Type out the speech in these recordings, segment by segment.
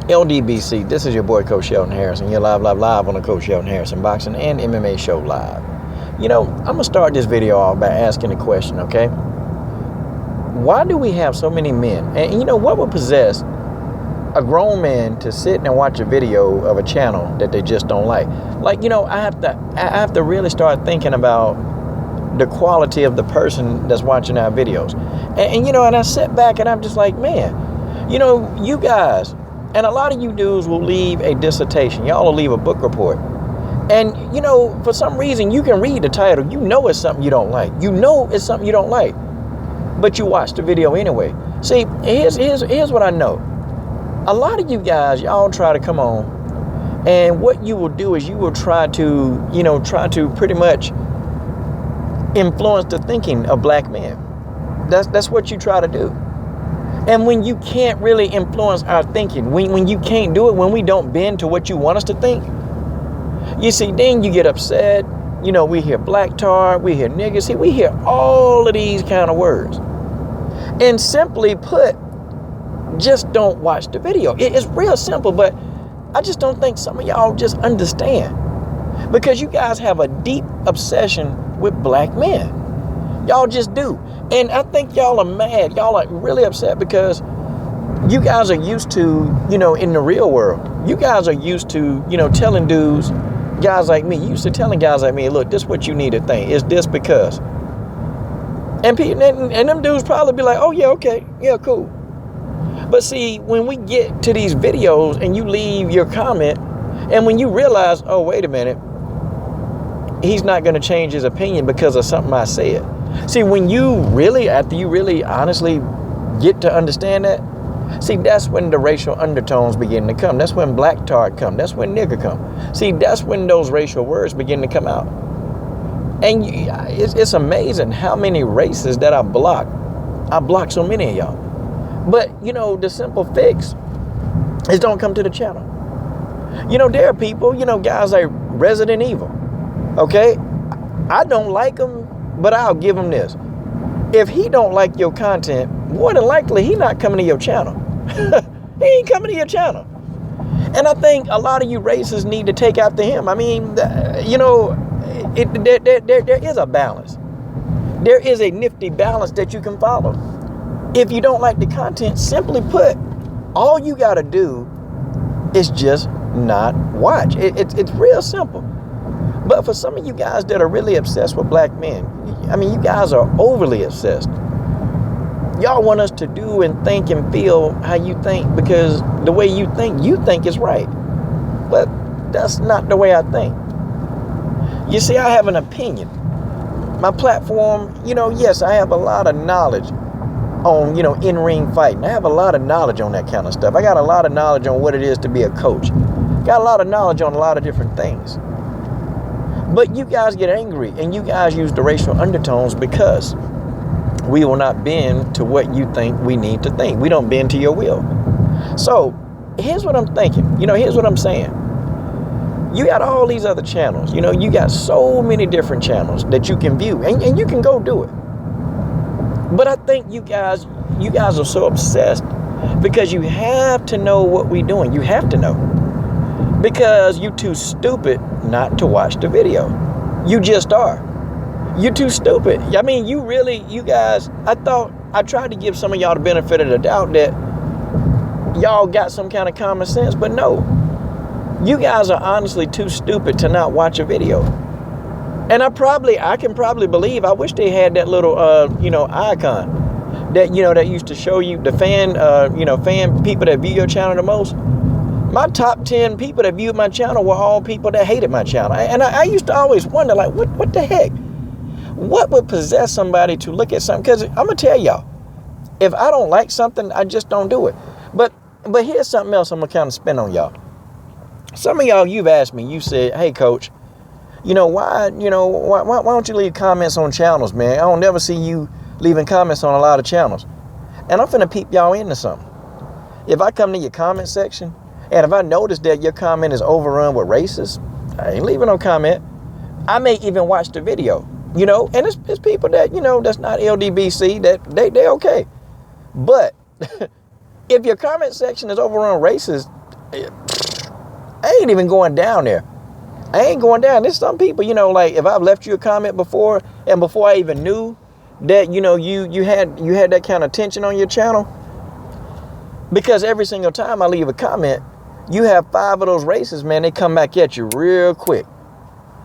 LDBC, this is your boy Coach Shelton Harrison. You're live on the Coach Shelton Harrison Boxing and MMA Show Live. You know, I'm going to start this video off by asking a question, okay? Why do we have so many men? And you know, what would possess a grown man to sit and watch a video of a channel that they just don't like? Like, you know, I have to really start thinking about the quality of the person that's watching our videos. And you know, and I sit back and I'm just like, man, you know, you guys, and a lot of you dudes will leave a dissertation. Y'all will leave a book report. And, you know, for some reason, you can read the title. You know it's something you don't like. You know it's something you don't like. But you watch the video anyway. See, here's what I know. A lot of you guys, y'all try to come on. And what you will do is you will try to pretty much influence the thinking of black men. That's what you try to do. And when you can't really influence our thinking, when you can't do it, when we don't bend to what you want us to think, you see, then you get upset. You know, we hear black tar, we hear niggas, see, we hear all of these kind of words. And simply put, just don't watch the video. It's real simple, but I just don't think some of y'all just understand. Because you guys have a deep obsession with black men. Y'all just do. And I think y'all are mad. Y'all are really upset because you guys are used to, you know, in the real world, you guys are used to, you know, telling dudes, guys like me, used to telling guys like me, look, this is what you need to think. Is this because? And them dudes probably be like, oh, yeah, okay. Yeah, cool. But see, when we get to these videos and you leave your comment, and when you realize, oh, wait a minute, he's not going to change his opinion because of something I said. See, when you really, after you really honestly get to understand that, see, that's when the racial undertones begin to come. That's when black tar come. That's when nigger come. See, that's when those racial words begin to come out. And it's amazing how many races that I block. I block so many of y'all. But, you know, the simple fix is don't come to the channel. You know, there are people, you know, guys like Resident Evil. Okay? I don't like him, but I'll give him this. If he don't like your content, more than likely he not coming to your channel. He ain't coming to your channel. And I think a lot of you racists need to take after him. I mean, you know, there is a balance. There is a nifty balance that you can follow. If you don't like the content, simply put, all you got to do is just not watch. It's real simple. But for some of you guys that are really obsessed with black men, I mean, you guys are overly obsessed. Y'all want us to do and think and feel how you think because the way you think is right. But that's not the way I think. You see, I have an opinion. My platform, you know, yes, I have a lot of knowledge on, you know, in-ring fighting. I have a lot of knowledge on that kind of stuff. I got a lot of knowledge on what it is to be a coach. Got a lot of knowledge on a lot of different things. But you guys get angry and you guys use the racial undertones because we will not bend to what you think we need to think. We don't bend to your will. So here's what I'm thinking. You know, here's what I'm saying. You got all these other channels. You know, you got so many different channels that you can view and you can go do it. But I think you guys are so obsessed because you have to know what we're doing. You have to know. Because you're too stupid not to watch the video. You just are. You're too stupid. I mean, you guys, I tried to give some of y'all the benefit of the doubt that y'all got some kind of common sense, but no. You guys are honestly too stupid to not watch a video. And I can probably believe, I wish they had that little, icon that, you know, that used to show you the fan people that view your channel the most. My top 10 people that viewed my channel were all people that hated my channel. And I used to always wonder, like, what the heck? What would possess somebody to look at something? Because I'm going to tell y'all, if I don't like something, I just don't do it. But here's something else I'm going to kind of spin on y'all. Some of y'all, you've asked me, you said, hey, coach, why don't you leave comments on channels, man? I don't never see you leaving comments on a lot of channels. And I'm finna peep y'all into something. If I come to your comment section, and if I notice that your comment is overrun with racist, I ain't leaving no comment. I may even watch the video, and it's people that, that's not LDBC, that they okay. But if your comment section is overrun racist, I ain't even going down there. I ain't going down. There's some people, you know, like if I've left you a comment before, and before I even knew that, you know, you had that kind of tension on your channel, because every single time I leave a comment, you have 5 of those racists, man, they come back at you real quick.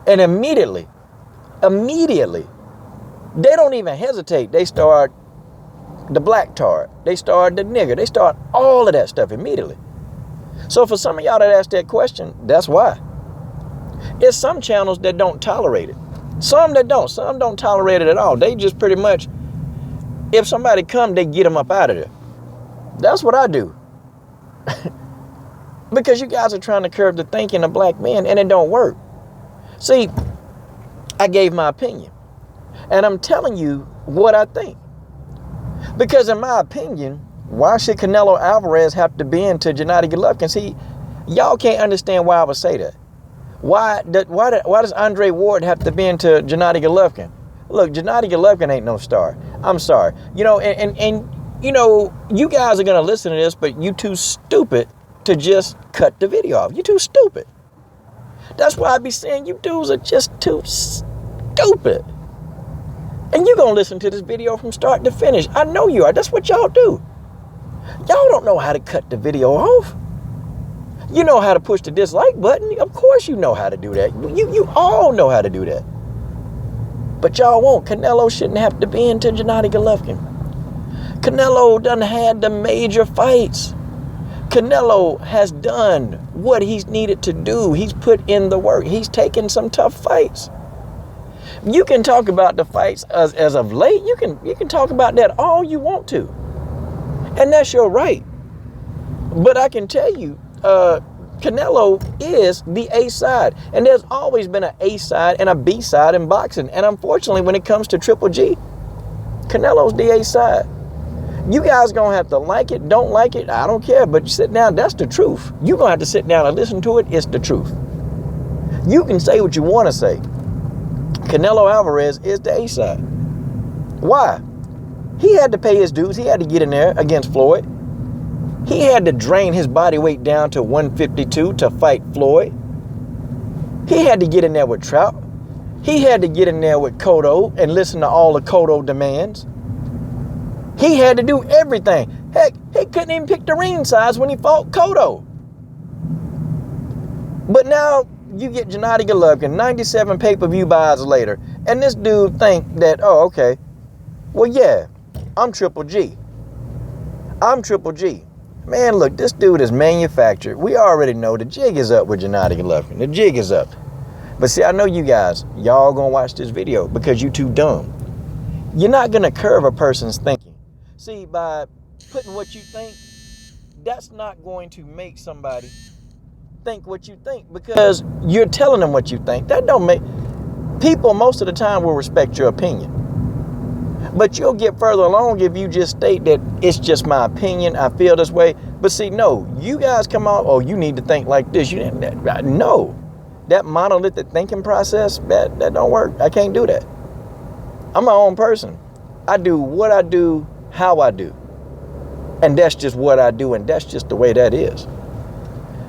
And immediately, they don't even hesitate. They start the black tar. They start the nigger. They start all of that stuff immediately. So for some of y'all that asked that question, that's why. It's some channels that don't tolerate it. Some that don't. Some don't tolerate it at all. They just pretty much, if somebody come, they get them up out of there. That's what I do. Because you guys are trying to curb the thinking of black men, and it don't work. See, I gave my opinion, and I'm telling you what I think. Because in my opinion, why should Canelo Alvarez have to be into Gennady Golovkin? See, y'all can't understand why I would say that. Why does Andre Ward have to be into Gennady Golovkin? Look, Gennady Golovkin ain't no star. I'm sorry. You know, and you know, you guys are going to listen to this, but you too stupid to just cut the video off. You too stupid. That's why I be saying you dudes are just too stupid. And you going to listen to this video from start to finish. I know you are. That's what y'all do. Y'all don't know how to cut the video off. You know how to push the dislike button. Of course you know how to do that. You all know how to do that. But y'all won't. Canelo shouldn't have to be into Gennady Golovkin. Canelo done had the major fights. Canelo has done what he's needed to do. He's put in the work. He's taken some tough fights. You can talk about the fights as of late. You can talk about that all you want to. And that's your right. But I can tell you, Canelo is the A side. And there's always been an A side and a B side in boxing. And unfortunately, when it comes to Triple G, Canelo's the A side. You guys gonna have to like it, don't like it, I don't care, but sit down, that's the truth. You're gonna have to sit down and listen to it, it's the truth. You can say what you want to say. Canelo Alvarez is the A side. Why? He had to pay his dues. He had to get in there against Floyd. He had to drain his body weight down to 152 to fight Floyd. He had to get in there with Trout. He had to get in there with Cotto and listen to all the Cotto demands. He had to do everything. Heck, he couldn't even pick the ring size when he fought Cotto. But now you get Gennady Golovkin 97 pay-per-view buys later, and this dude think that, oh, okay, well, yeah, I'm Triple G. I'm Triple G. Man, look, this dude is manufactured. We already know the jig is up with Gennady Golovkin. The jig is up. But see, I know you guys, y'all gonna watch this video because you too dumb. You're not gonna curve a person's thinking. See, by putting what you think, that's not going to make somebody think what you think, because you're telling them what you think. That don't make people most of the time will respect your opinion. But you'll get further along if you just state that it's just my opinion, I feel this way. But see, no, you guys come out, oh, you need to think like this. No, that monolithic thinking process, that don't work. I can't do that. I'm my own person. I do what I do, how I do. And that's just what I do, and that's just the way that is.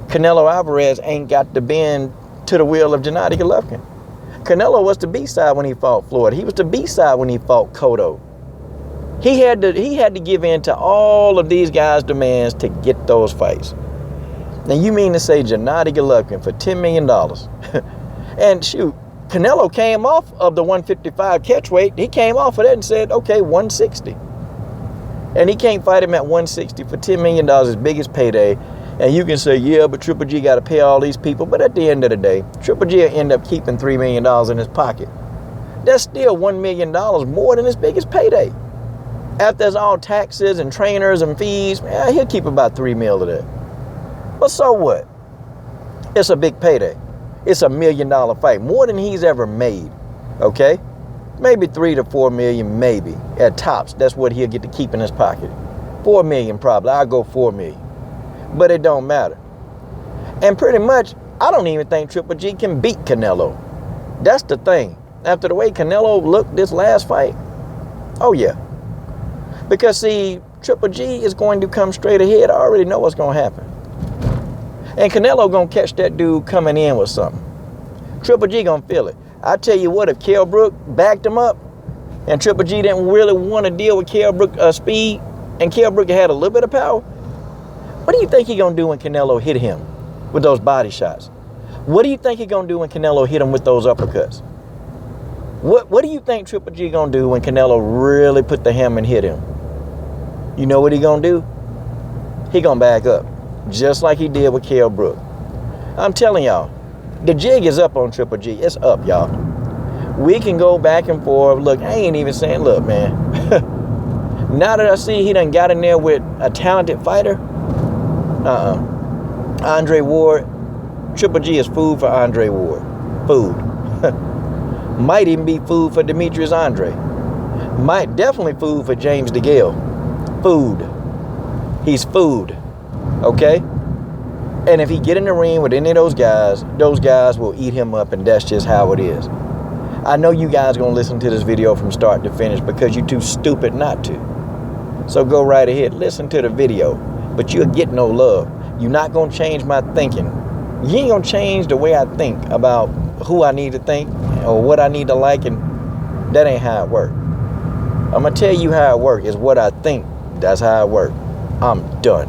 Canelo Alvarez ain't got to bend to the will of Gennady Golovkin. Canelo was the B-side when he fought Floyd. He was the B-side when he fought Cotto. He had to give in to all of these guys' demands to get those fights. Now you mean to say Gennady Golovkin for $10 million? And shoot, Canelo came off of the 155 catchweight. He came off of that and said, okay, 160. And he can't fight him at 160 for $10 million, his biggest payday. And you can say, yeah, but Triple G got to pay all these people. But at the end of the day, Triple G will end up keeping $3 million in his pocket. That's still $1 million more than his biggest payday. After there's all taxes and trainers and fees, man, he'll keep about $3 million of that. But so what? It's a big payday. It's $1 million fight, more than he's ever made, okay? Maybe 3 to 4 million, maybe, at tops. That's what he'll get to keep in his pocket. 4 million probably, I'll go 4 million. But it don't matter. And pretty much, I don't even think Triple G can beat Canelo. That's the thing. After the way Canelo looked this last fight, oh yeah. Because see, Triple G is going to come straight ahead. I already know what's going to happen. And Canelo gonna catch that dude coming in with something. Triple G gonna feel it. I tell you what, if Kell Brook backed him up, and Triple G didn't really want to deal with Kell Brook speed, and Kell Brook had a little bit of power, what do you think he gonna do when Canelo hit him with those body shots? What do you think he gonna do when Canelo hit him with those uppercuts? What do you think Triple G gonna do when Canelo really put the hammer and hit him? You know what he gonna do? He gonna back up, just like he did with Kell Brook. I'm telling y'all, the jig is up on Triple G. It's up, y'all. We can go back and forth. Look, I ain't even saying, look, man. Now that I see he done got in there with a talented fighter, Andre Ward, Triple G is food for Andre Ward. Food. Might even be food for Demetrius Andre. Might definitely food for James DeGale. Food. He's food. Okay? And if he get in the ring with any of those guys will eat him up, and that's just how it is. I know you guys gonna listen to this video from start to finish because you're too stupid not to. So go right ahead, listen to the video, but you'll get no love. You're not gonna change my thinking. You ain't gonna change the way I think about who I need to think or what I need to like, and that ain't how it works. I'm gonna tell you how it works. Is what I think. That's how it works. I'm done.